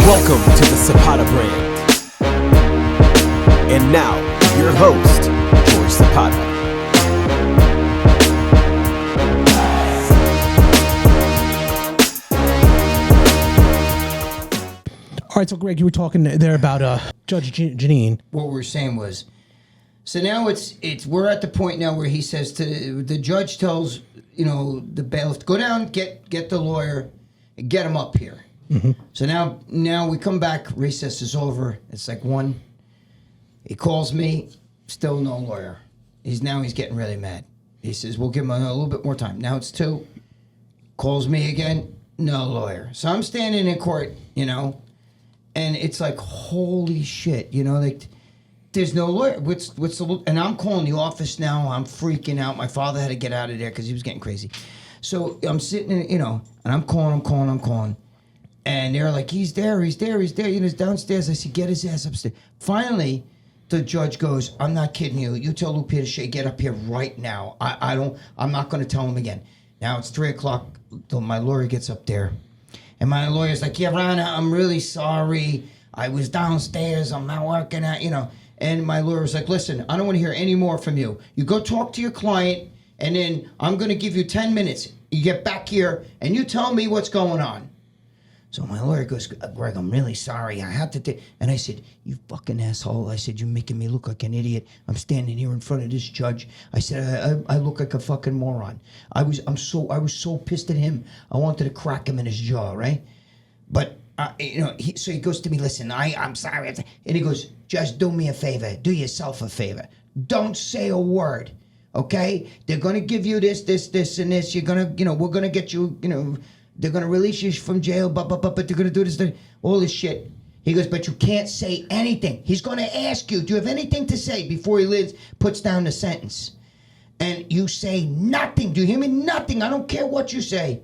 Welcome to the Zapata brand. And now, your host, George Zapata. All right, so Greg, you were talking there about Judge Janine. What we were saying was, so now we're at the point now where he says to the judge tells the bailiff to go down, get the lawyer, and get him up here. Mm-hmm. So now we come back, recess is over. It's like 1. He calls me, still no lawyer. He's getting really mad. He says we'll give him a little bit more time. Now it's 2. Calls me again, no lawyer. So I'm standing in court, and it's like, holy shit, like there's no lawyer. What's the, and I'm calling the office now. I'm freaking out. My father had to get out of there because he was getting crazy. So I'm sitting in, and I'm calling. And they're like, he's there. He's downstairs. I said, get his ass upstairs. Finally, the judge goes, I'm not kidding you. You tell Lupita Shea, get up here right now. I'm not going to tell him again. Now it's 3:00 till my lawyer gets up there. And my lawyer's like, yeah, Rana, I'm really sorry. I was downstairs. I'm not working at, And my lawyer's like, listen, I don't want to hear any more from you. You go talk to your client, and then I'm going to give you 10 minutes. You get back here, and you tell me what's going on. So my lawyer goes, Greg, I'm really sorry. I had to and I said, you fucking asshole. I said, you're making me look like an idiot. I'm standing here in front of this judge. I said, I look like a fucking moron. I was so pissed at him. I wanted to crack him in his jaw, right? But, so he goes to me, listen, I'm sorry. And he goes, just do me a favor. Do yourself a favor. Don't say a word, okay? They're going to give you this, and this. You're going to, we're going to get you, they're going to release you from jail, but they're going to do this, all this shit. He goes, but you can't say anything. He's going to ask you, do you have anything to say before he puts down the sentence? And you say nothing. Do you hear me? Nothing. I don't care what you say.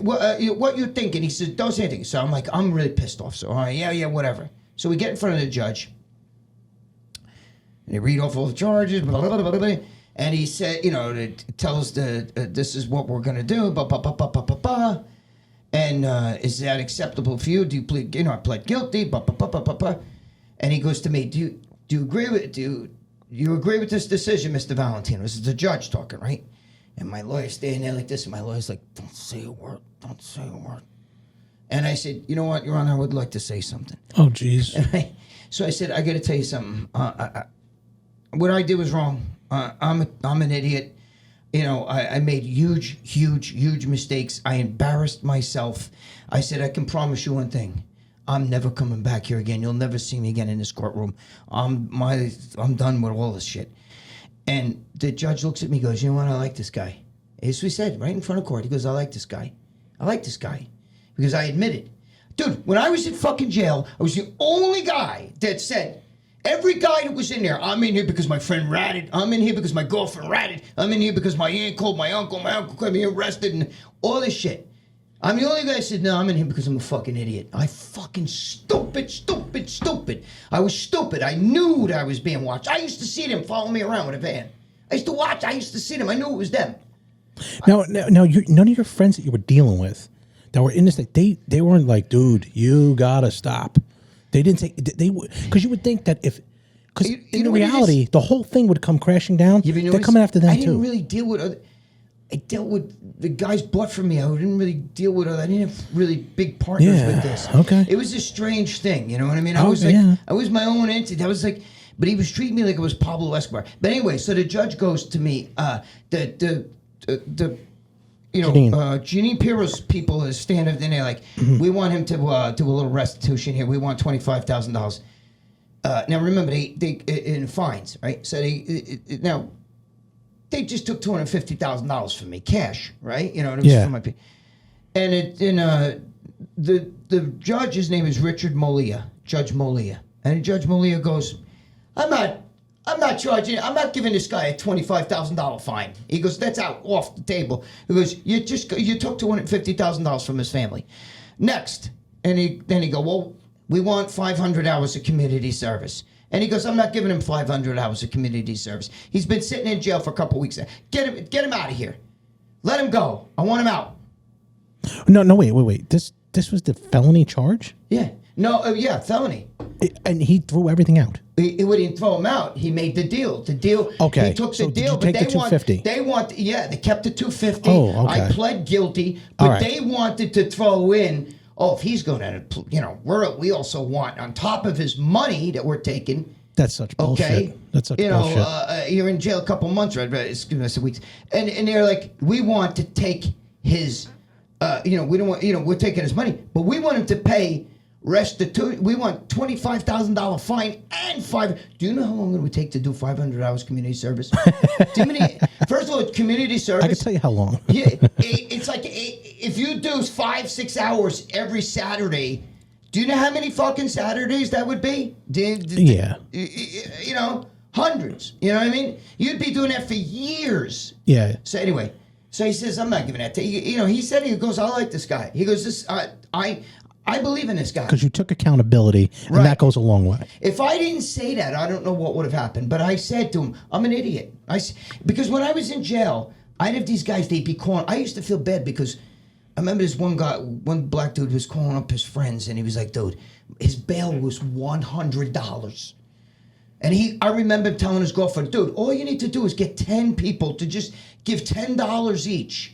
What you're thinking. He says, don't say anything. So I'm like, I'm really pissed off. So, all right, yeah, whatever. So we get in front of the judge. And they read off all the charges, blah, blah, blah, blah, blah. And he said, tell us this is what we're going to do, and is that acceptable for you? Do you plead, I pled guilty, and he goes to me, do you agree with this decision, Mr. Valentino? This is the judge talking, right? And my lawyer's standing there like this, and my lawyer's like, don't say a word. And I said, you know what, Your Honor, I would like to say something. Oh, jeez. So I said, I got to tell you something. What I did was wrong. I'm an idiot. I made huge mistakes. I embarrassed myself. I said, I can promise you one thing. I'm never coming back here again. You'll never see me again in this courtroom. I'm done with all this shit. And the judge looks at me and goes, you know what? I like this guy. As we said, right in front of court. He goes, I like this guy. Because I admitted. Dude, when I was in fucking jail, I was the only guy that said, every guy that was in there, I'm in here because my friend ratted. I'm in here because my girlfriend ratted. I'm in here because my aunt called my uncle. My uncle got me arrested and all this shit. I'm the only guy that said, no, I'm in here because I'm a fucking idiot. I fucking stupid. I was stupid. I knew that I was being watched. I used to see them follow me around with a van. I used to watch. I used to see them. I knew it was them. Now, none of your friends that you were dealing with that were in this, they weren't like, dude, you gotta stop. They didn't say because you would think that because in reality the whole thing would come crashing down. They're coming after them too. I didn't really deal with. I dealt with the guys bought from me. I didn't really deal with. I didn't have really big partners with this. Okay. It was a strange thing. You know what I mean? I was I was my own entity. I was like, but he was treating me like it was Pablo Escobar. But anyway, so the judge goes to me. Janine Pirro's people is standing in there like, we want him to do a little restitution here. We want $25,000. Now remember, they in fines, right? So they just took $250,000 from me, cash, right? From my and the judge's name is Richard Molia, Judge Molia, and Judge Molia goes, I'm not charging. I'm not giving this guy a $25,000 fine. He goes, that's out off the table. He goes, you took $250,000 from his family. Next, and then he go, well, we want 500 hours of community service. And he goes, I'm not giving him 500 hours of community service. He's been sitting in jail for a couple weeks. Get him out of here. Let him go. I want him out. No, wait. This was the felony charge? Yeah. No, yeah, felony. And he threw everything out. He wouldn't throw him out. He made the deal. The deal. Okay. He took the So did deal, you take but the $250? They want. Yeah, they kept the $250. Oh, okay. I pled guilty, but All right. they wanted to throw in. Oh, if he's going to, we also want on top of his money that we're taking. That's such bullshit. Okay, That's such bullshit. You're in jail a couple months, right? It's weeks, and they're like, we want to take his, we don't want, we're taking his money, but we want him to pay restitution. We want $25,000 fine and five. Do you know how long it would take to do 500 hours community service? First of all, community service. I can tell you how long. Yeah, it's like if you do 5-6 hours every Saturday. Do you know how many fucking Saturdays that would be? Yeah. Hundreds. You know what I mean? You'd be doing that for years. Yeah. So anyway, so he says, I'm not giving that to you. He said, he goes, I like this guy. He goes, I believe in this guy. Because you took accountability, and that goes a long way. If I didn't say that, I don't know what would have happened. But I said to him, I'm an idiot. Because when I was in jail, I'd have these guys, they'd be calling. I used to feel bad because I remember this one black dude was calling up his friends, and he was like, dude, his bail was $100. And I remember telling his girlfriend, dude, all you need to do is get 10 people to just give $10 each.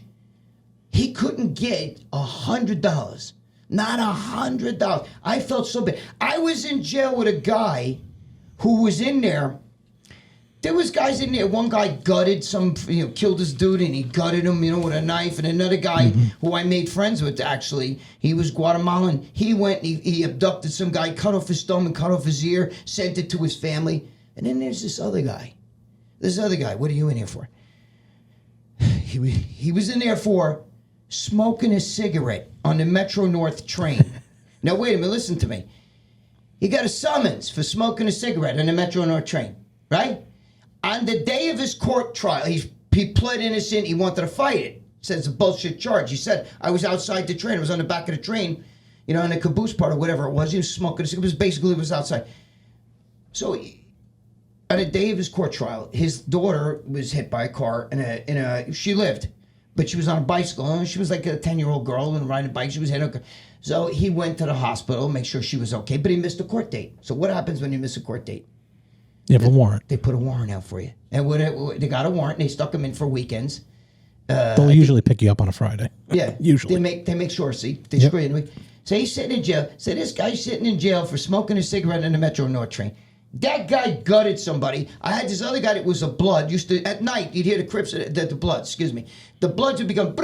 He couldn't get $100. Not $100. I felt so bad. I was in jail with a guy who was in there. There was guys in there. One guy gutted killed his dude, and he gutted him, with a knife. And another guy who I made friends with, actually, he was Guatemalan. He went, he abducted some guy, cut off his thumb and cut off his ear, sent it to his family. And then there's this other guy. What are you in here for? He was in there for smoking a cigarette on the Metro North train. Now, wait a minute, listen to me. He got a summons for smoking a cigarette on the Metro North train, right? On the day of his court trial, he pled innocent. He wanted to fight it. Said it's a bullshit charge. He said, I was outside the train. I was on the back of the train, in the caboose part or whatever it was. He was smoking. It was outside. So on the day of his court trial, his daughter was hit by a car she lived, but she was on a bicycle. She was like a 10-year-old girl and riding a bike. She was hit. So he went to the hospital, make sure she was okay, but he missed a court date. So what happens when you miss a court date? You have a warrant. They put a warrant out for you. And they got a warrant, and they stuck him in for weekends. They'll usually pick you up on a Friday. Yeah. Usually. They make sure, see? They screw you in. So he's sitting in jail. So this guy's sitting in jail for smoking a cigarette in the Metro North train. That guy gutted somebody. I had this other guy that was a blood. At night, you'd hear the Crips, the blood, the bloods would become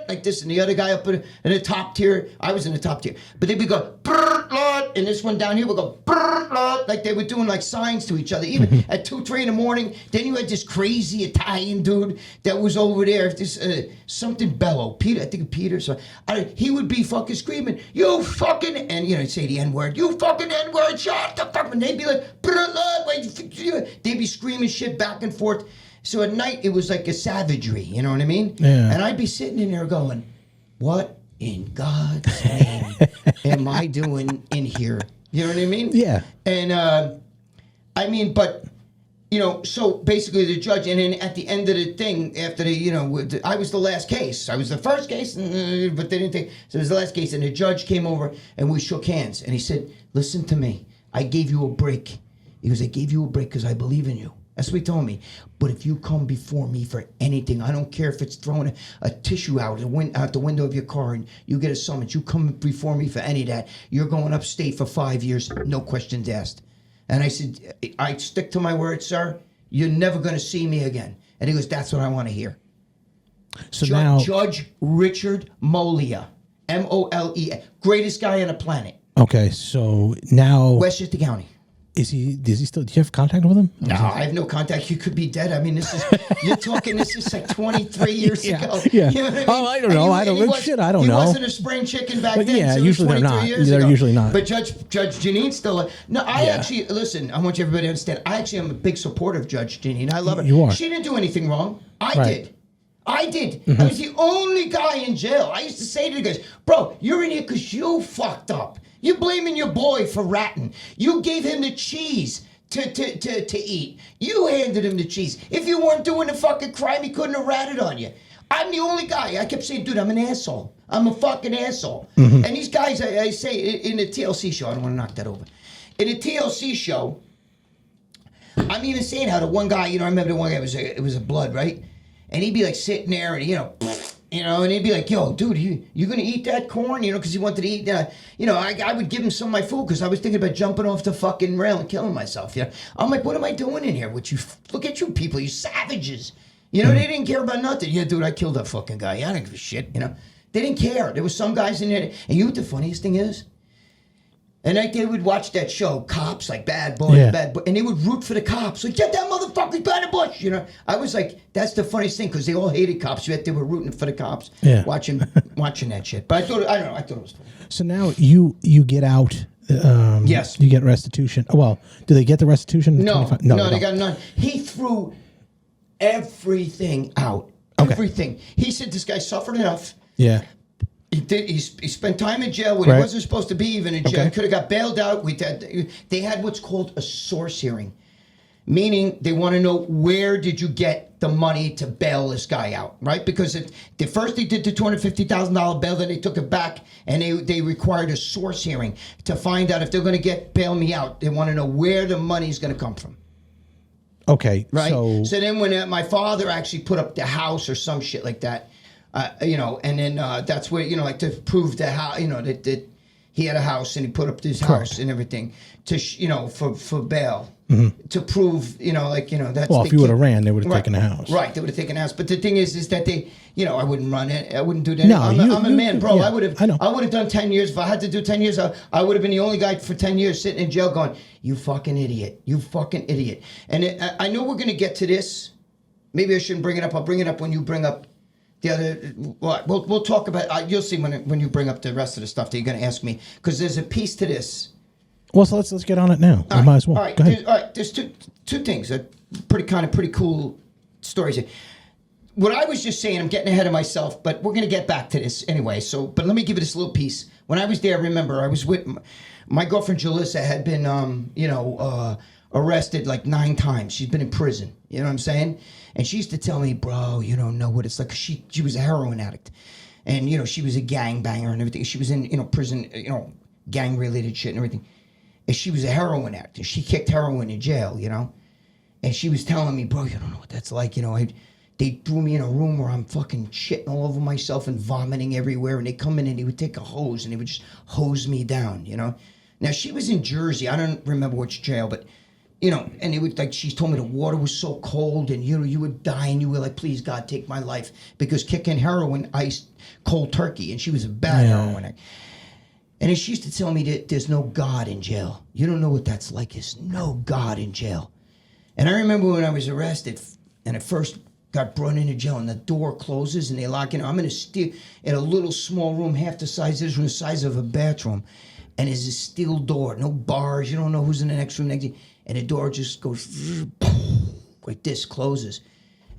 like this, and the other guy up in the top tier, I was in the top tier, but they'd be going, and this one down here would go, like they were doing like signs to each other, even at 2, 3 in the morning. Then you had this crazy Italian dude that was over there, this something Bello, Peter, I think Peter, so he would be fucking screaming, you fucking, and he'd say the N-word, you fucking N-word, shut the fuck, and they'd be like, they'd be screaming shit back and forth. So at night, it was like a savagery, you know what I mean? Yeah. And I'd be sitting in there going, what in God's name am I doing in here? You know what I mean? Yeah. And, so basically the judge, and then at the end of the thing, after I was the last case. I was the first case, but they didn't take, so it was the last case. And the judge came over, and we shook hands. And he said, listen to me. I gave you a break. He goes, I gave you a break because I believe in you. That's what he told me. But if you come before me for anything, I don't care if it's throwing a tissue out the window of your car and you get a summons. You come before me for any of that, you're going upstate for 5 years, no questions asked. And I said, I stick to my word, sir. You're never going to see me again. And he goes, that's what I want to hear. So now, Judge Richard Molia, Molea, greatest guy on the planet. Okay, so now Westchester County. Is he still, do you have contact with him? No, I have no contact. He could be dead. I mean, this is like 23 years ago. Yeah. You know what I mean? Oh, I don't know. I don't know. He wasn't a spring chicken back then. Yeah, so usually they're not. They're usually not. But Judge Janine still. No, actually, listen, I want everybody to understand. I actually am a big supporter of Judge Janine. I love her. You are. She didn't do anything wrong. I did. Mm-hmm. I was the only guy in jail. I used to say to the guys, bro, you're in here because you fucked up. You're blaming your boy for ratting. You gave him the cheese to eat. You handed him the cheese. If you weren't doing the fucking crime, he couldn't have ratted on you. I'm the only guy. I kept saying, dude, I'm an asshole. I'm a fucking asshole. And these guys, I say in the TLC show, I don't want to knock that over. In the TLC show, I'm even saying how the one guy, I remember the one guy, it was a blood, right? And he'd be like sitting there and, and he'd be like, yo, dude, you going to eat that corn? Because he wanted to eat that. I would give him some of my food because I was thinking about jumping off the fucking rail and killing myself. I'm like, what am I doing in here? Look at you people, you savages. They didn't care about nothing. Yeah, dude, I killed that fucking guy. I don't give a shit, They didn't care. There was some guys in there. And you know what the funniest thing is? And they would watch that show, Cops, like Bad Boys, and they would root for the cops. Like, get that motherfucker behind the bush, I was like, that's the funniest thing, because they all hated cops, yet they were rooting for the cops, watching that shit. But I thought it was funny. So now you get out. Yes. You get restitution. Well, do they get the restitution? No, no, they got none. He threw everything out. Okay. Everything. He said this guy suffered enough. Yeah. He spent time in jail when he wasn't supposed to be even in jail. Okay. He could have got bailed out. They had what's called a source hearing, meaning they want to know, where did you get the money to bail this guy out, right? Because first they did the $250,000 bail, then they took it back, and they required a source hearing to find out if they're going to bail me out. They want to know where the money's going to come from. Okay. Right? So then when my father actually put up the house or some shit like that, and then that's where, like to prove the house, that he had a house and he put up this house and everything to, for bail. To prove, that's. Well, if you would have ran, they would have taken the house. Right, they would have taken the house. But the thing is that they, I wouldn't run it. I wouldn't do that. No, I'm a man, bro. Yeah, I would have done 10 years. If I had to do 10 years, I would have been the only guy for 10 years sitting in jail going, you fucking idiot. You fucking idiot. And I know we're going to get to this. Maybe I shouldn't bring it up. I'll bring it up when you bring up the other. Well, we'll talk about. You'll see when you bring up the rest of the stuff that you're going to ask me, because there's a piece to this. Well, so let's get on it now. We might as well. All right. Go ahead. All right. There's two things that pretty cool stories here. What I was just saying, I'm getting ahead of myself, but we're going to get back to this anyway. But let me give you this little piece. When I was there, remember, I was with my girlfriend Jalissa had been, arrested like 9 times. She's been in prison. You know what I'm saying? And she used to tell me, bro, you don't know what it's like. She was a heroin addict, and she was a gangbanger and everything. She was in prison, gang related shit and everything. And she was a heroin addict. She kicked heroin in jail, And she was telling me, bro, you don't know what that's like. They threw me in a room where I'm fucking shitting all over myself and vomiting everywhere. And they come in and they would take a hose and they would just hose me down, Now, she was in Jersey. I don't remember which jail, but, and they would, she told me the water was so cold and, you would die and you were like, please, God, take my life. Because kicking heroin iced cold turkey. And she was a bad heroin addict. And she used to tell me that there's no God in jail. You don't know what that's like. There's no God in jail. And I remember when I was arrested and I first got brought into jail and the door closes and they lock in. I'm in a little small room, half the size of a bathroom. And there's a steel door, no bars. You don't know who's in the next room. And the door just goes like this, closes.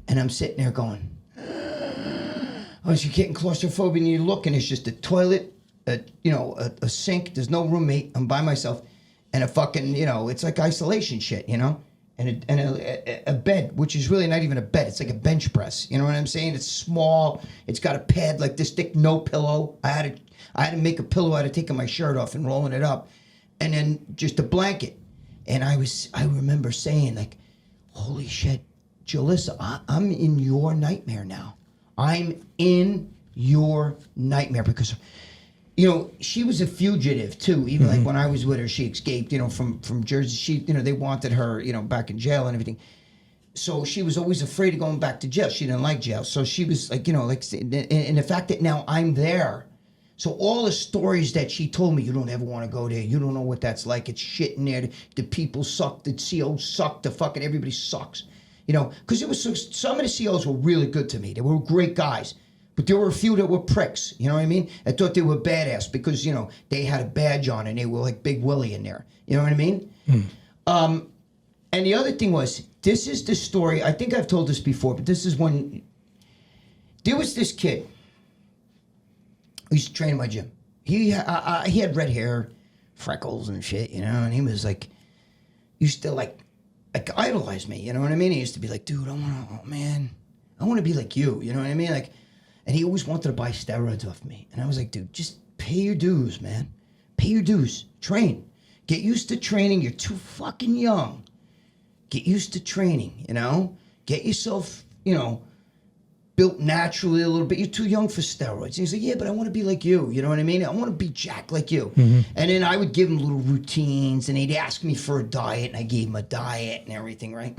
And I'm sitting there going, oh, you're getting claustrophobic and you look and it's just a toilet, a sink. There's no roommate. I'm by myself, and a fucking, it's like isolation shit, and a bed, which is really not even a bed. It's like a bench press. You know what I'm saying? It's small. It's got a pad like this thick, no pillow. I had to make a pillow out of taking my shirt off and rolling it up, and then just a blanket. And I remember saying like, holy shit, Jalissa, I'm in your nightmare now. I'm in your nightmare because. She was a fugitive too. Even like when I was with her, she escaped, from Jersey. She, they wanted her, back in jail and everything. So she was always afraid of going back to jail. She didn't like jail. So she was like, and the fact that now I'm there. So all the stories that she told me, you don't ever want to go there. You don't know what that's like. It's shit in there. The people suck. The COs suck. The fucking everybody sucks. Because some of the COs were really good to me. They were great guys. But there were a few that were pricks, you know what I mean? I thought they were badass because, they had a badge on and they were like Big Willie in there. You know what I mean? And the other thing was, this is the story, I think I've told this before, but this is when, there was this kid who used to train in my gym. He had red hair, freckles and shit, and he was like, used to like idolize me, you know what I mean? He used to be like, dude, I want to be like you. You know what I mean? Like, and he always wanted to buy steroids off me. And I was like, dude, just pay your dues, man. Pay your dues. Train. Get used to training. You're too fucking young. Get used to training, you know? Get yourself, you know, built naturally a little bit. You're too young for steroids. And he's like, yeah, but I want to be like you. You know what I mean? I want to be jacked like you. And then I would give him little routines, and he'd ask me for a diet, and I gave him a diet and everything, right?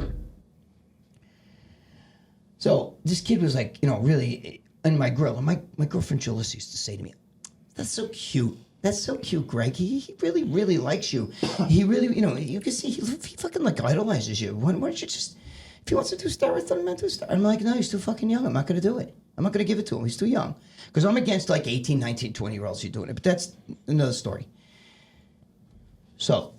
So this kid was like, you know, really in my grill. And my girlfriend Julissa used to say to me, that's so cute. That's so cute, Greg. He really, really likes you. He really, you know, you can see he fucking like idolizes you. Why don't you just, if he wants to do steroids, let him do steroids. I'm like, no, he's too fucking young. I'm not going to do it. I'm not going to give it to him. He's too young. Because I'm against like 18, 19, 20-year-olds who are doing it. But that's another story. So,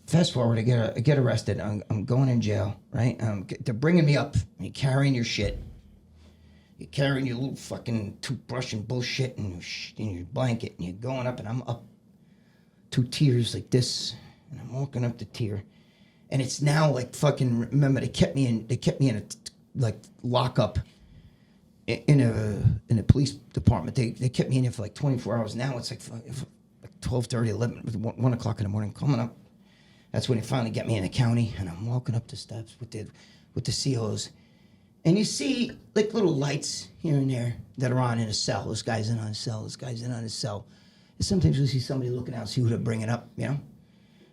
fast forward, I get arrested. I'm going in jail, right? They're bringing me up. You're carrying your shit. You're carrying your little fucking toothbrush and bullshit and your blanket, and you're going up, and I'm up 2 tiers like this, and I'm walking up the tier, and it's now like fucking. Remember, they kept me in a like lockup in a police department. They kept me in there for like 24 hours. Now it's like 12:30, 11, 1 o'clock in the morning. Coming up, that's when they finally get me in the county, and I'm walking up the steps with the COs. And you see like little lights here and there that are on in a cell. This guy's in on his cell. This guy's in on his cell. And sometimes you'll see somebody looking out, see who to bring it up, you know?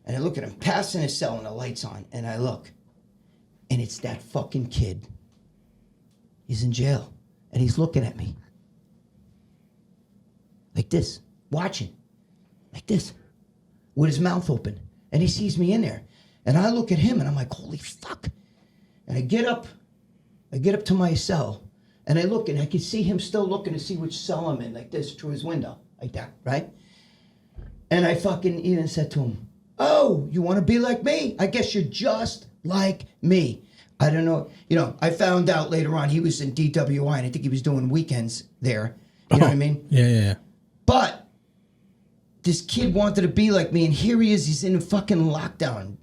And I look at him, passing his cell and the light's on. And I look, and it's that fucking kid. He's in jail. And he's looking at me. Like this, watching. Like this, with his mouth open. And he sees me in there. And I look at him, and I'm like, holy fuck. And I get up to my cell, and I look, and I can see him still looking to see which cell I'm in, like this, through his window, like that, right? And I fucking even said to him, oh, you want to be like me? I guess you're just like me. I don't know. You know, I found out later on he was in DWI, and I think he was doing weekends there. You know what I mean? Yeah. But this kid wanted to be like me, and here he is. He's in a fucking lockdown.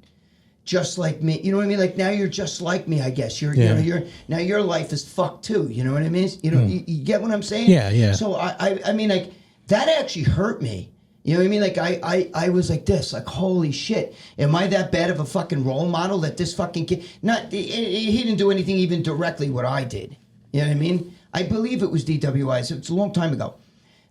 Just like me, you know what I mean? Like now you're just like me, I guess. You know, now your life is fucked too. You know what I mean? You know, you get what I'm saying? Yeah. So I mean, like that actually hurt me. You know what I mean? Like I was like this, like holy shit, am I that bad of a fucking role model that this fucking kid? He didn't do anything even directly what I did. You know what I mean? I believe it was DWI. So it's a long time ago,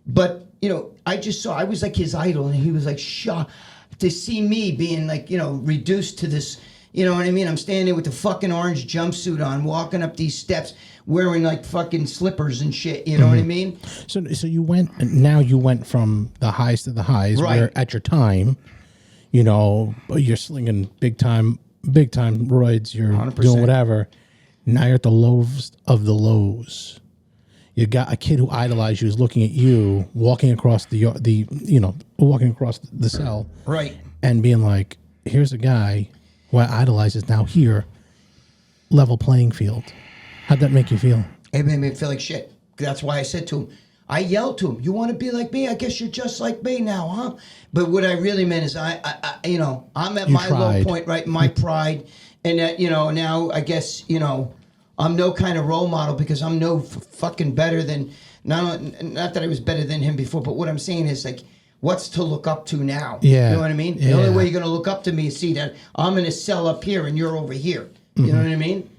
but you know, I was like his idol, and he was like shocked to see me being like, you know, reduced to this, you know what I mean? I'm standing there with the fucking orange jumpsuit on, walking up these steps, wearing like fucking slippers and shit, you know what I mean? So you went from the highs to the highs, right, where at your time, you know, you're slinging big time roids, you're 100%. doing whatever. Now you're at the lows of the lows. You got a kid who idolized you, is looking at you, walking across walking across the cell, right, and being like, "Here's a guy who I idolize is now here, level playing field." How'd that make you feel? It made me feel like shit. That's why I said to him, I yelled to him, "You want to be like me? I guess you're just like me now, huh?" But what I really meant is, I'm at my low point, right? My pride, and that, you know, now I guess, you know, I'm no kind of role model because I'm no fucking better than, not that I was better than him before, but what I'm saying is like, what's to look up to now? Yeah. You know what I mean? Yeah. The only way you're going to look up to me is see that I'm in a cell up here and you're over here. You know what I mean?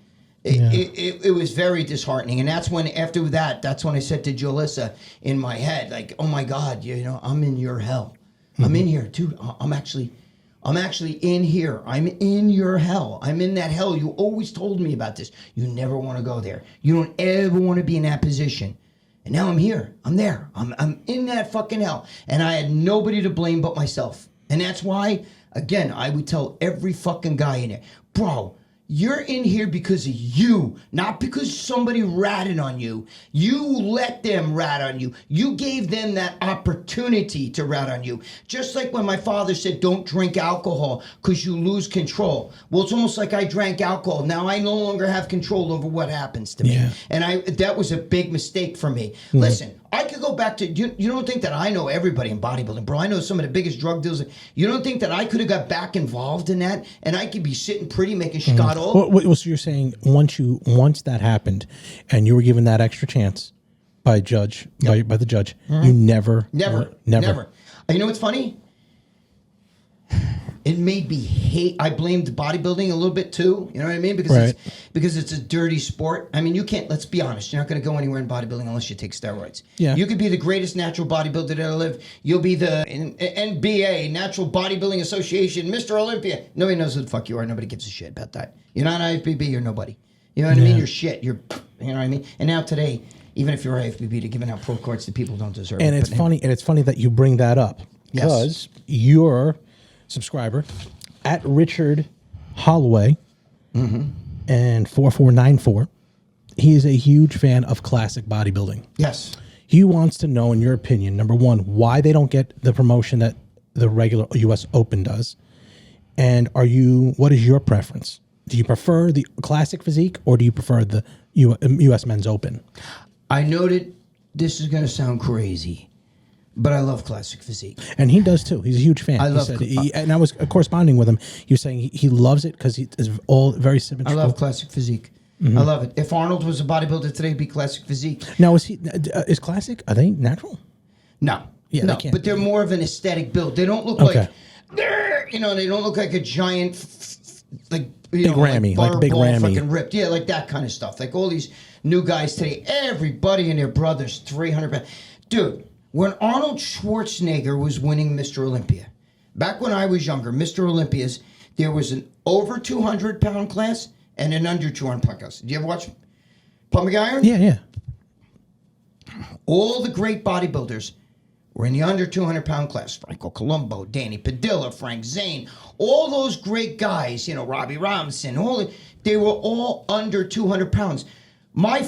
It was very disheartening. And that's when, after that, that's when I said to Julissa in my head, like, oh my God, you know, I'm in your hell. I'm in here, dude. I'm actually in here. I'm in your hell. I'm in that hell. You always told me about this. You never want to go there. You don't ever want to be in that position. And now I'm here. I'm there. I'm in that fucking hell. And I had nobody to blame but myself. And that's why, again, I would tell every fucking guy in there, bro, you're in here because of you, not because somebody ratted on you. You let them rat on you. You gave them that opportunity to rat on you. Just like when my father said, don't drink alcohol because you lose control. Well, it's almost like I drank alcohol. Now I no longer have control over what happens to me. Yeah. And that was a big mistake for me. Listen, I could go back to, you don't think that I know everybody in bodybuilding, bro. I know some of the biggest drug dealers. You don't think that I could have got back involved in that and I could be sitting pretty making scotto? So you're saying once that happened and you were given that extra chance by the judge, you never. You know what's funny? It made me hate. I blamed bodybuilding a little bit too. You know what I mean? Because it's a dirty sport. I mean, you can't. Let's be honest. You're not going to go anywhere in bodybuilding unless you take steroids. Yeah. You could be the greatest natural bodybuilder that ever lived. You'll be the NBA, Natural Bodybuilding Association, Mr. Olympia. Nobody knows who the fuck you are. Nobody gives a shit about that. You're not IFBB. You're nobody. You know what I mean? You're shit. You know what I mean? And now today, even if you're IFBB, they're giving out pro cards to people who don't deserve it. And it's funny. And it's funny that you bring that up because you're subscriber at Richard Holloway and 4494. He is a huge fan of classic bodybuilding. Yes. He wants to know, in your opinion, number one, why they don't get the promotion that the regular US Open does. And what is your preference? Do you prefer the classic physique or do you prefer the US Men's Open? I know that this is going to sound crazy, but I love classic physique. And he does too. He's a huge fan. And I was corresponding with him. He was saying he loves it because it's all very symmetrical. I love classic physique. I love it. If Arnold was a bodybuilder today, it'd be classic physique. Now, is classic, are they natural? No. Yeah, no, but they're more of an aesthetic build. They don't look like, they don't look like a giant, big Rammy, like big Rammy. Fucking ripped. Yeah, like that kind of stuff. Like all these new guys today, everybody and their brothers, 300 pounds. Dude. When Arnold Schwarzenegger was winning Mr. Olympia, back when I was younger, Mr. Olympias, there was an over 200-pound class and an under 200-pound class. Did you ever watch Pumping Iron? Yeah. All the great bodybuilders were in the under 200-pound class. Franco Columbu, Danny Padilla, Frank Zane, all those great guys, Robbie Robinson, they were all under 200 pounds. My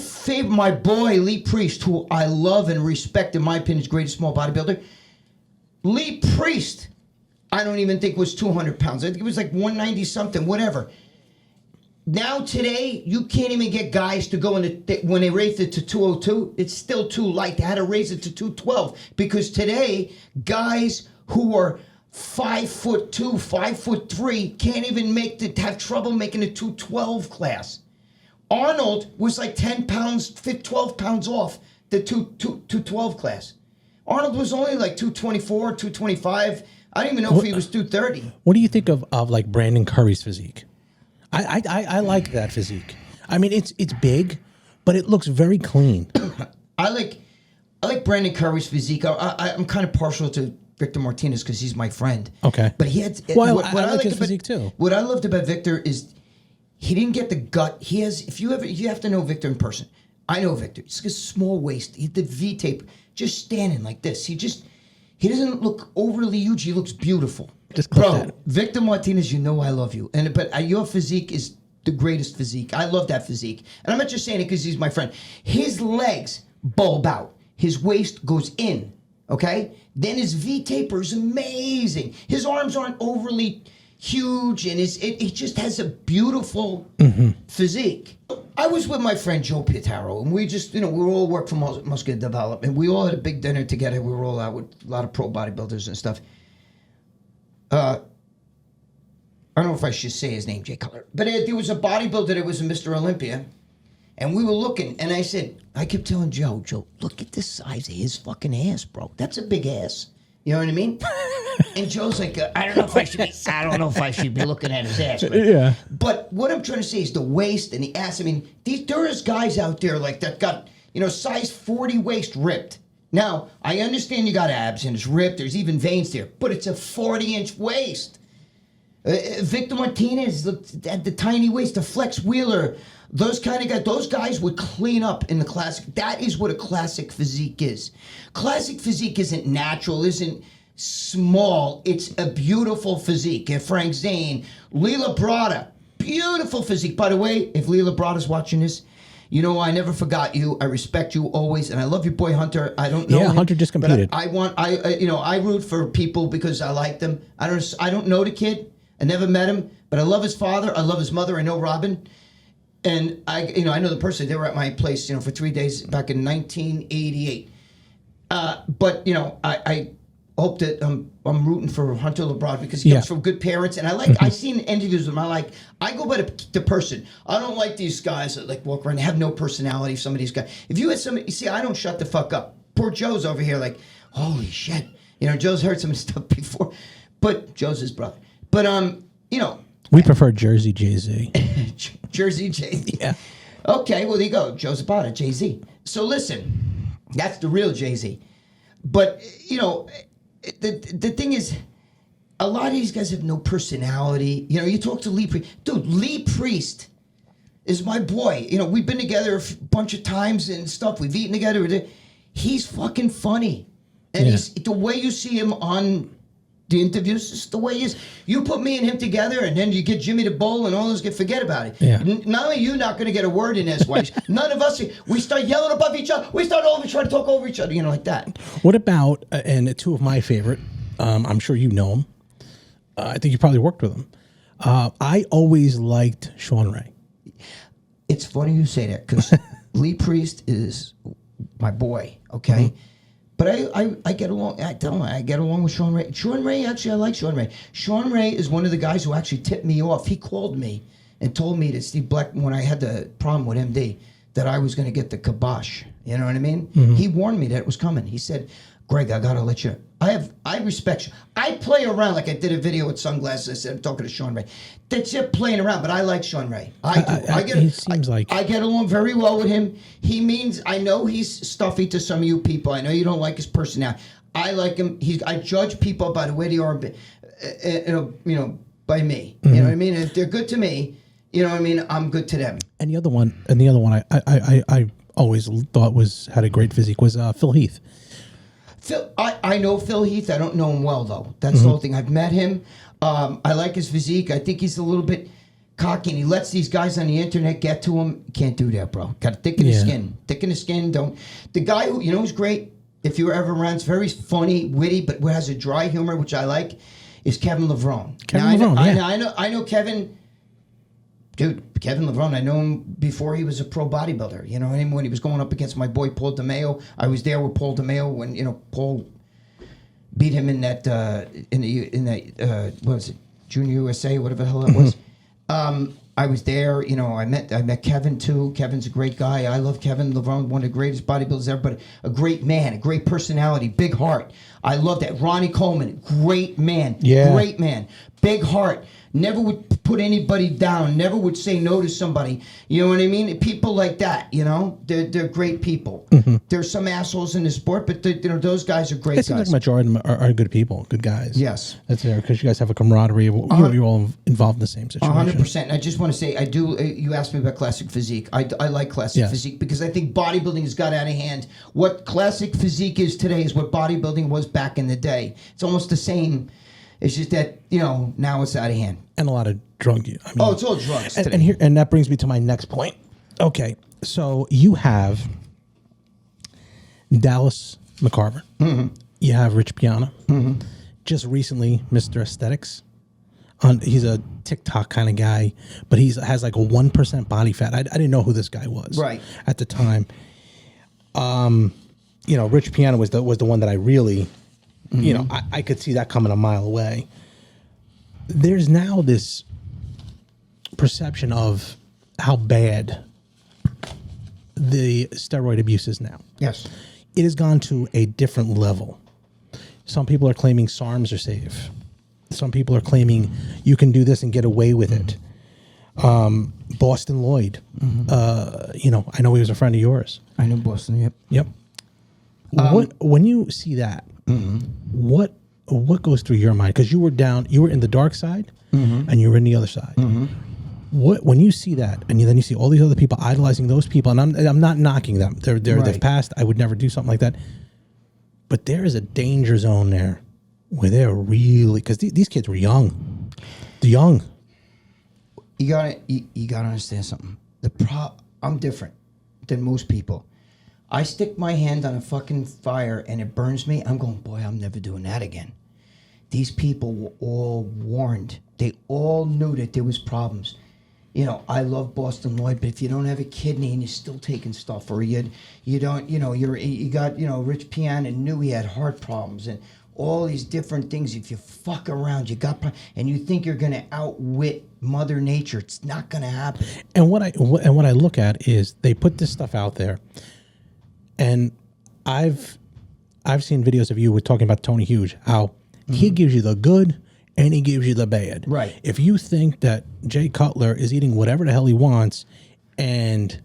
boy, Lee Priest, who I love and respect, in my opinion, is greatest small bodybuilder. Lee Priest, I don't even think was 200 pounds. I think it was like 190 something, whatever. Now today, you can't even get guys to go when they raised it to 202, it's still too light. They had to raise it to 212 because today, guys who are 5'2", 5'3", can't even have trouble making the 212 class. Arnold was like 10 pounds, 12 pounds off the 212 class. Arnold was only like 224, 225. I don't even know if he was 230. What do you think of like Brandon Curry's physique? I like that physique. I mean, it's big, but it looks very clean. I like Brandon Curry's physique. I'm kind of partial to Victor Martinez because he's my friend. Okay. But he had... I like his physique too. What I loved about Victor is... He didn't get the gut. He has. You have to know Victor in person. I know Victor. He's got a small waist. He had the V tape, just standing like this. He doesn't look overly huge. He looks beautiful. Just clip that. Victor Martinez, I love you. But your physique is the greatest physique. I love that physique, and I'm not just saying it because he's my friend. His legs bulb out. His waist goes in. Okay. Then his V taper is amazing. His arms aren't overly huge, and he just has a beautiful physique. I was with my friend Joe Pietaro, and we just, we all work for muscular development. We all had a big dinner together. We were all out with a lot of pro bodybuilders and stuff. I don't know if I should say his name, Jay Cutler, but there was a bodybuilder that was a Mr. Olympia, and we were looking, and I kept telling Joe, look at the size of his fucking ass, bro. That's a big ass. You know what I mean? And Joe's like, I don't know if I should be looking at his ass. Yeah. But what I'm trying to say is the waist and the ass. I mean, there is guys out there like that got, size 40 waist ripped. Now, I understand you got abs and it's ripped. There's even veins there. But it's a 40-inch waist. Victor Martinez had the tiny waist. The Flex Wheeler. Those kind of guys, those guys would clean up in the classic. That is what a classic physique is. Classic physique isn't natural, isn't small. It's a beautiful physique. And Frank Zane, Lila Brada, beautiful physique. By the way, if Lila Brada's watching this, I never forgot you. I respect you always, and I love your boy Hunter. I don't know him, Hunter just competed. But I root for people because I like them. I don't know the kid. I never met him, but I love his father. I love his mother. I know Robin. And I know the person. They were at my place, for 3 days back in 1988. But you know, I hope that I'm rooting for Hunter LeBron because he comes from good parents, and I seen interviews with him. I go by the person. I don't like these guys that like walk around and have no personality. Some of these guys. If you had somebody, you see, I don't shut the fuck up. Poor Joe's over here like, holy shit. You know, Joe's heard some of this stuff before, but Joe's his brother. But you know, we prefer Jersey Jay-Z. Jersey Jay-Z. Yeah. Okay, well there you go, Joe Zapata, Jay-Z. So listen, that's the real Jay-Z. But you know, the thing is, a lot of these guys have no personality. You know, you talk to Lee Priest. Dude, Lee Priest is my boy. You know, we've been together a bunch of times and stuff. We've eaten together. He's fucking funny. And he's the way you see him on the interviews is the way he is. You put me and him together, and then you get Jimmy the Bull and all those get forget about it. Yeah. Not only you not going to get a word in edgewise, none of us, we start yelling above each other. We start trying to talk over each other, you know, like that. What about, and two of my favorite, I'm sure you know them. I think you probably worked with them. I always liked Sean Ray. It's funny you say that because Lee Priest is my boy, okay? Mm-hmm. But I get along. I tell him I get along with Sean Ray. Sean Ray, actually, I like Sean Ray. Sean Ray is one of the guys who actually tipped me off. He called me and told me that Steve Black, when I had the problem with MD, that I was going to get the kibosh. You know what I mean? Mm-hmm. He warned me that it was coming. He said, Greg, I got to let you. I respect you. I play around like I did a video with sunglasses. I said, I'm talking to Sean Ray. That's it, playing around, but I like Sean Ray. I do. I get along very well with him. I know he's stuffy to some of you people. I know you don't like his personality. I like him. I judge people by the way they are, you know, by me. Mm-hmm. You know what I mean? If they're good to me, you know what I mean, I'm good to them. And the other one I always thought had a great physique was Phil Heath. I know Phil Heath. I don't know him well, though. That's the whole thing. I've met him. I like his physique. I think he's a little bit cocky, and he lets these guys on the internet get to him. Can't do that, bro. Got to thicken his skin. Thicken his skin. Don't. The guy who, you know, who's great, if you were ever around, is very funny, witty, but has a dry humor, which I like, is Kevin Levrone. I know Kevin. Dude, Kevin Levrone, I know him before he was a pro bodybuilder. You know what I mean? When he was going up against my boy Paul DeMeo, I was there with Paul DeMeo when, you know, Paul beat him in that what was it, Junior USA, whatever the hell that was. I was there. You know, I met Kevin too. Kevin's a great guy. I love Kevin Levrone, one of the greatest bodybuilders ever. But a great man, a great personality, big heart. I love that. Ronnie Coleman, great man, great man, big heart. Never would put anybody down. Never would say no to somebody. You know what I mean? People like that, you know, they're great people. Mm-hmm. There's some assholes in the sport, but you know, those guys are great guys. It seems like majority of them are good people, good guys. Yes, that's there because you guys have a camaraderie. You're all involved in the same situation. 100%. I just want to say, I do. You asked me about classic physique. I like classic physique because I think bodybuilding has got out of hand. What classic physique is today is what bodybuilding was back in the day. It's almost the same. It's just that, you know, now it's out of hand. And a lot of drug use. It's all drugs. And that brings me to my next point. Okay, so you have Dallas McCarver. Mm-hmm. You have Rich Piana. Mm-hmm. Just recently, Mr. Aesthetics. He's a TikTok kind of guy, but has like a 1% body fat. I didn't know who this guy was at the time. You know, Rich Piana was the one that I really... Mm-hmm. You know, I could see that coming a mile away. There's now this perception of how bad the steroid abuse is now. Yes. It has gone to a different level. Some people are claiming SARMs are safe. Some people are claiming you can do this and get away with it. Boston Lloyd, you know, I know he was a friend of yours. I know Boston, Yep. When you see that, what goes through your mind? Because you were in the dark side, and you were in the other side. When you see that, and then you see all these other people idolizing those people, and I'm not knocking them. They've passed. I would never do something like that. But there is a danger zone there where they're really, because these kids were young. They're young. You gotta understand something. I'm different than most people. I stick my hand on a fucking fire and it burns me. I'm going, boy, I'm never doing that again. These people were all warned. They all knew that there was problems. you know, I love Boston Lloyd, but if you don't have a kidney and you're still taking stuff, or you don't, you know, you got, you know, Rich Piana knew he had heart problems and all these different things. If you fuck around, and you think you're going to outwit Mother Nature, it's not going to happen. And what I look at is they put this stuff out there, and I've seen videos of you with talking about Tony Hughes, how he gives you the good and he gives you the bad. Right. If you think that Jay Cutler is eating whatever the hell he wants, and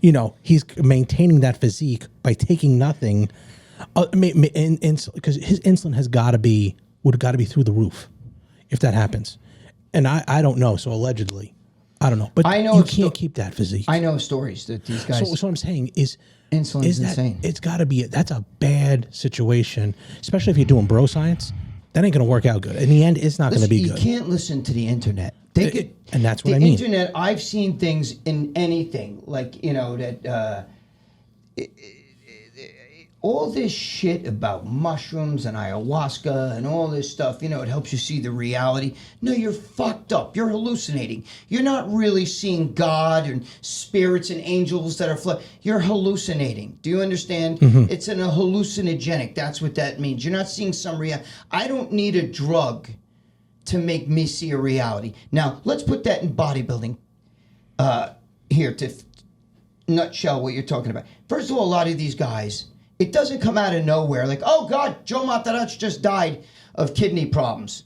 you know he's maintaining that physique by taking nothing, because his insulin would got to be through the roof if that happens. And I don't know. So allegedly, I don't know. But I know you can't keep that physique. I know stories that these guys. So what I'm saying is, insulin's insane. It's got to be. That's a bad situation, especially if you're doing bro science. That ain't going to work out good. In the end, it's not going to be good. You can't listen to the internet. And that's what I The mean. internet, I've seen things in anything, like, you know, that all this shit about mushrooms and ayahuasca and all this stuff, you know, it helps you see the reality. No, you're fucked up. You're hallucinating. You're not really seeing God and spirits and angels that are you're hallucinating. Do you understand? Mm-hmm. It's a hallucinogenic. That's what that means. You're not seeing some reality. I don't need a drug to make me see a reality. Now, let's put that in bodybuilding here to nutshell what you're talking about. First of all, a lot of these guys, it doesn't come out of nowhere like, oh, God, Joe Martinez just died of kidney problems.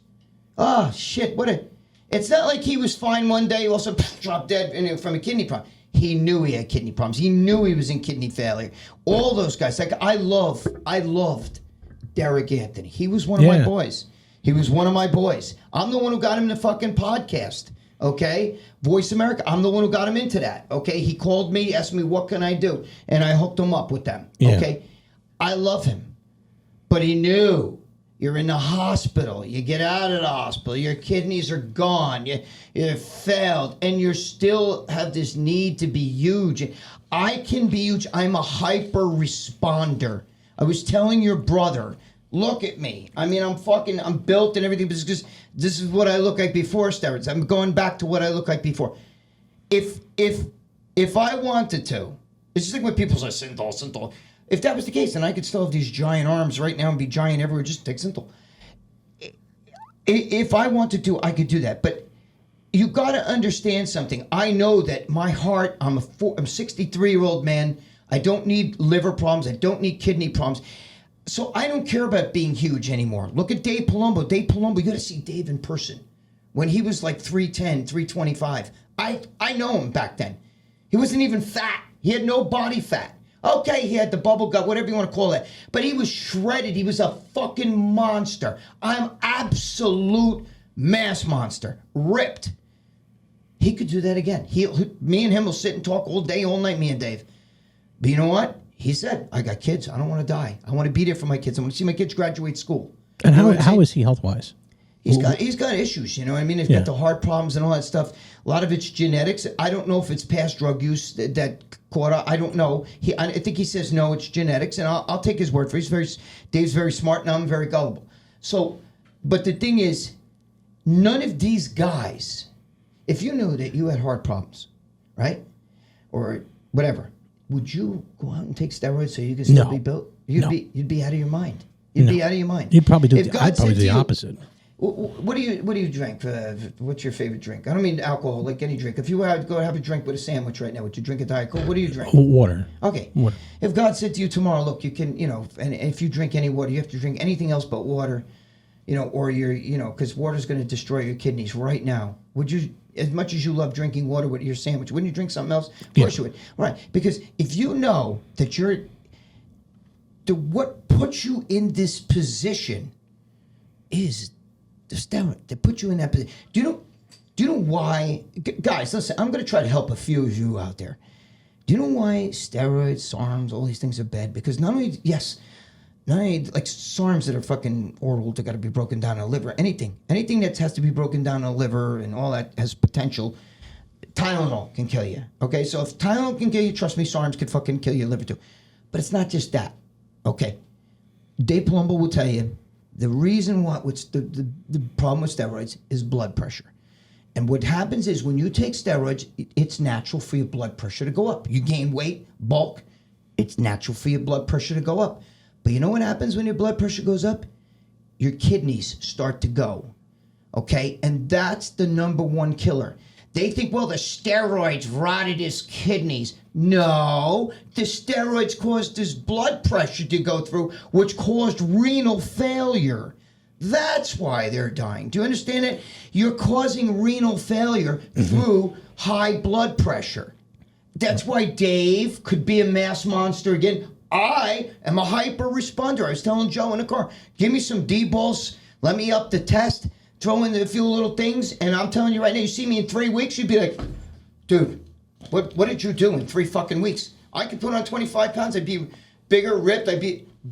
Oh, shit, it's not like he was fine one day, also dropped dead from a kidney problem. He knew he had kidney problems. He knew he was in kidney failure. All those guys, like I loved Derek Anthony. He was one of my boys. He was one of my boys. I'm the one who got him the fucking podcast. Okay, Voice America. I'm the one who got him into that. Okay, he called me, asked me what can I do, and I hooked him up with them. Yeah. Okay, I love him, but he knew you're in the hospital. You get out of the hospital, your kidneys are gone. You failed, and you still have this need to be huge. I can be huge. I'm a hyper responder. I was telling your brother. Look at me. I mean, I'm built and everything, because this is what I look like before steroids. I'm going back to what I look like before. If I wanted to, it's just like when people say Synthol. If that was the case, then I could still have these giant arms right now and be giant everywhere. Just take Synthol. If I wanted to, I could do that. But you got to understand something. I know that my heart, I'm a 63-year-old man. I don't need liver problems. I don't need kidney problems. So I don't care about being huge anymore. Look at Dave Palumbo. Dave Palumbo, you got to see Dave in person. When he was like 310, 325. I know him back then. He wasn't even fat. He had no body fat. Okay, he had the bubble gut, whatever you want to call it. But he was shredded. He was a fucking monster. I'm absolute mass monster. Ripped. He could do that again. Me and him will sit and talk all day, all night, me and Dave. But you know what? He said, I got kids. I don't want to die. I want to be there for my kids. I want to see my kids graduate school. And how is he health-wise? He's got issues, you know what I mean? He's got the heart problems and all that stuff. A lot of it's genetics. I don't know if it's past drug use that caught up. I don't know. I think he says no, it's genetics, and I'll take his word for it. Dave's very smart, and I'm very gullible. So, but the thing is, none of these guys, if you knew that you had heart problems, right, or whatever, would you go out and take steroids so you could still be built? You'd be out of your mind. You'd be out of your mind. You'd probably do. I'd probably do the opposite. What do you drink? What's your favorite drink? I don't mean alcohol, like any drink. If you had to go have a drink with a sandwich right now, would you drink a Diet Coke? What do you drink? Water. Okay. Water. If God said to you tomorrow, look, you can, and if you drink any water, you have to drink anything else but water, or because water's going to destroy your kidneys right now. Would you, as much as you love drinking water with your sandwich, wouldn't you drink something else? Of course you would. Right. Because if you know that what puts you in this position is the steroid that put you in that position. Do you know why? Guys, listen, I'm going to try to help a few of you out there. Do you know why steroids, SARMs, all these things are bad? Because not only like SARMs that are fucking oral, they got to be broken down in the liver. Anything that has to be broken down in the liver and all that has potential. Tylenol can kill you. Okay, so if Tylenol can kill you, trust me, SARMs could fucking kill your liver too. But it's not just that. Okay, Dave Palumbo will tell you the reason why the problem with steroids is blood pressure. And what happens is when you take steroids, it's natural for your blood pressure to go up. You gain weight, bulk, it's natural for your blood pressure to go up. But you know what happens when your blood pressure goes up? Your kidneys start to go, okay? And that's the number one killer. They think, well, the steroids rotted his kidneys. No, the steroids caused his blood pressure to go through, which caused renal failure. That's why they're dying. Do you understand it? You're causing renal failure through high blood pressure. That's why Dave could be a mass monster again. I am a hyper responder. I was telling Joe in the car, give me some D-balls, let me up the test, throw in a few little things, and I'm telling you right now, you see me in 3 weeks, you'd be like, dude, what did you do in 3 fucking weeks? I could put on 25 pounds, I'd be bigger, ripped,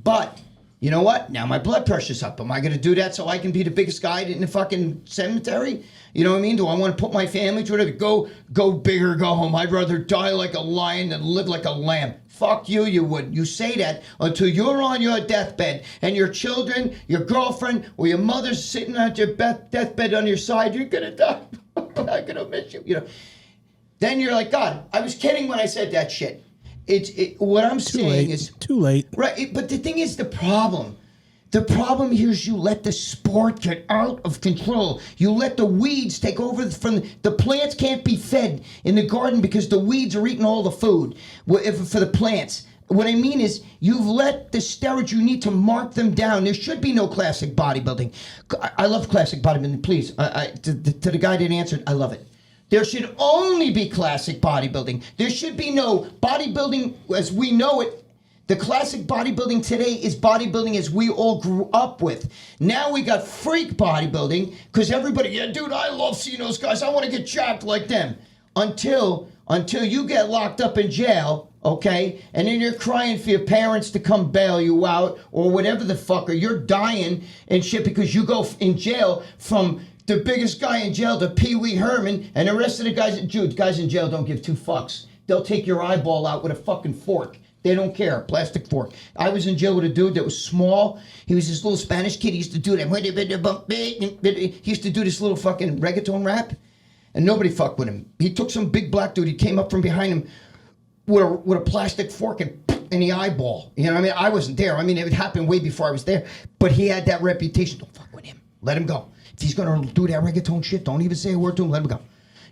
but you know what? Now my blood pressure's up. Am I going to do that so I can be the biggest guy in the fucking cemetery? You know what I mean? Do I want to put my family through it? Go bigger, go home. I'd rather die like a lion than live like a lamb. Fuck you, you wouldn't. You say that until you're on your deathbed and your children, your girlfriend, or your mother's sitting at your deathbed on your side. You're going to die. I'm not going to miss you. You know. Then you're like, God, I was kidding when I said that shit. What I'm saying is too late. Right, but the thing is, the problem here is you let the sport get out of control. You let the weeds take over from the plants. Can't be fed in the garden because the weeds are eating all the food for the plants. What I mean is, you've let the steroids, you need to mark them down. There should be no classic bodybuilding. I love classic bodybuilding. Please, to the guy that answered, I love it. There should only be classic bodybuilding. There should be no bodybuilding as we know it. The classic bodybuilding today is bodybuilding as we all grew up with. Now we got freak bodybuilding because everybody, yeah, dude, I love seeing those guys. I want to get jacked like them. Until you get locked up in jail, okay, and then you're crying for your parents to come bail you out or whatever the fuck, or you're dying and shit because you go in jail from the biggest guy in jail to Pee Wee Herman, and the rest of the guys in jail don't give two fucks. They'll take your eyeball out with a fucking fork. They don't care. Plastic fork. I was in jail with a dude that was small. He was this little Spanish kid. He used to do that. He used to do this little fucking reggaeton rap, and nobody fucked with him. He took some big black dude. He came up from behind him with a plastic fork and in the eyeball. You know what I mean? I wasn't there. I mean, it happened way before I was there. But he had that reputation. Don't fuck with him. Let him go. If he's going to do that reggaeton shit, don't even say a word to him. Let him go.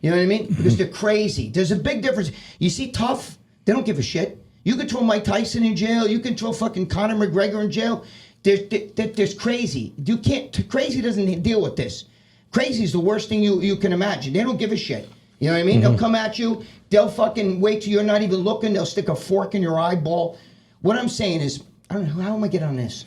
You know what I mean? Because they're crazy. There's a big difference. You see, tough, they don't give a shit. You can throw Mike Tyson in jail. You can throw fucking Conor McGregor in jail. There's crazy. You can't. Crazy doesn't deal with this. Crazy is the worst thing you can imagine. They don't give a shit. You know what I mean? They'll come at you. They'll fucking wait till you're not even looking. They'll stick a fork in your eyeball. What I'm saying is, I don't know, how am I getting on this?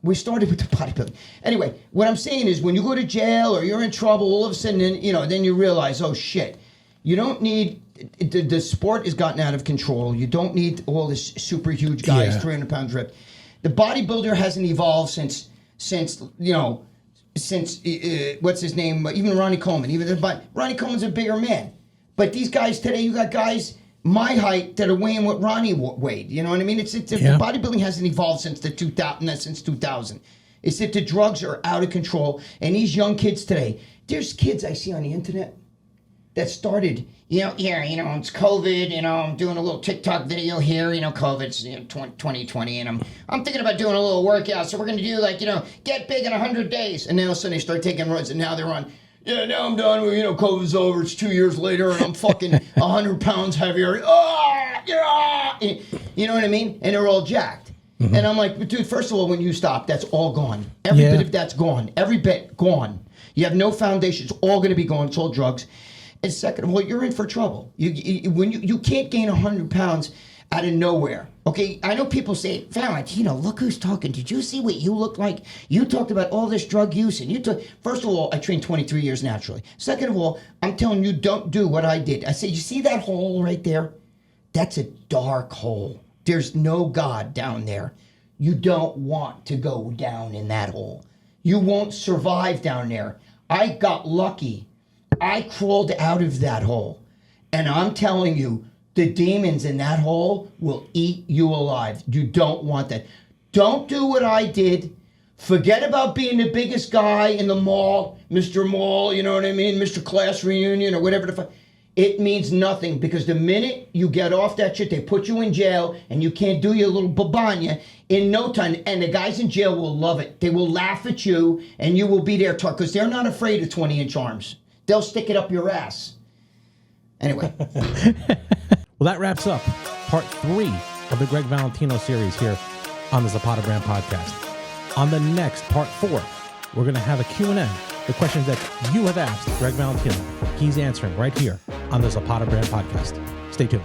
We started with the bodybuilding. Anyway, what I'm saying is when you go to jail or you're in trouble, all of a sudden, then you realize, oh shit, you don't need, the sport has gotten out of control. You don't need all this super huge guys, 300 pounds ripped. The bodybuilder hasn't evolved since what's his name? Even Ronnie Coleman. Ronnie Coleman's a bigger man. But these guys today, you got guys my height that are weighing what Ronnie weighed. You know what I mean? The bodybuilding hasn't evolved since 2000. It's that the drugs are out of control. And these young kids today, there's kids I see on the internet that started, it's COVID, I'm doing a little TikTok video here, COVID's 2020, and I'm thinking about doing a little workout, so we're going to do get big in 100 days. And now all of a sudden they start taking runs, and now they're on, now I'm done, COVID's over, it's 2 years later, and I'm fucking 100 pounds heavier. You know what I mean? And they're all jacked. Mm-hmm. And I'm like, dude, first of all, when you stop, that's all gone. Every bit of that's gone. Every bit gone. You have no foundation. It's all going to be gone. It's all drugs. And second of all, you're in for trouble. You can't gain 100 pounds out of nowhere. Okay, I know people say, Valentino, look who's talking. Did you see what you look like? You talked about all this drug use, and first of all, I trained 23 years naturally. Second of all, I'm telling you, don't do what I did. I said, you see that hole right there? That's a dark hole. There's no God down there. You don't want to go down in that hole. You won't survive down there. I got lucky. I crawled out of that hole, and I'm telling you, the demons in that hole will eat you alive. You don't want that. Don't do what I did. Forget about being the biggest guy in the mall, Mr. Mall, you know what I mean, Mr. Class Reunion or whatever the fuck. It means nothing because the minute you get off that shit, they put you in jail and you can't do your little babanya in no time. And the guys in jail will love it. They will laugh at you and you will be there because they're not afraid of 20-inch arms. They'll stick it up your ass. Anyway. Well, that wraps up part 3 of the Gregg Valentino series here on the Zapata Brand Podcast. On the next part 4, we're going to have a Q&A. The questions that you have asked Gregg Valentino, he's answering right here on the Zapata Brand Podcast. Stay tuned.